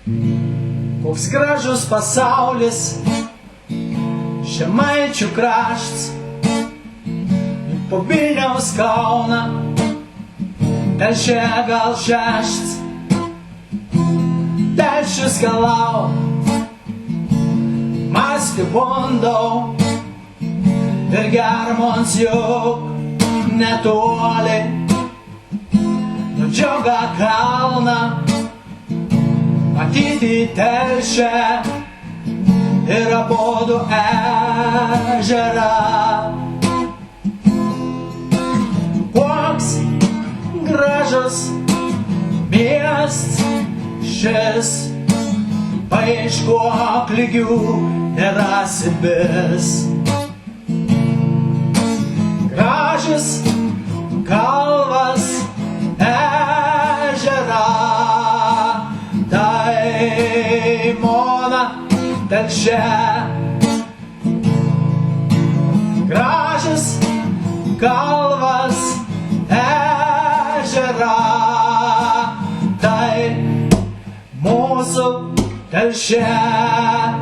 Koks gražus pasaulis, Žemaičių kraštas, po Vilniaus Kauną, Telšiai gal šeštas, Telšius galau, mąstyti bandau, ir Germans juk netoli, nuo Džiauga kalną, matyti Telšią ir abudu ežerą. Koks gražus miestas šis, paieškok lygių nerasi vis. Gražius kalvas ežerą, Daimona, Telšia. Gražius kalvas ežerą, tai mūsų Telšia.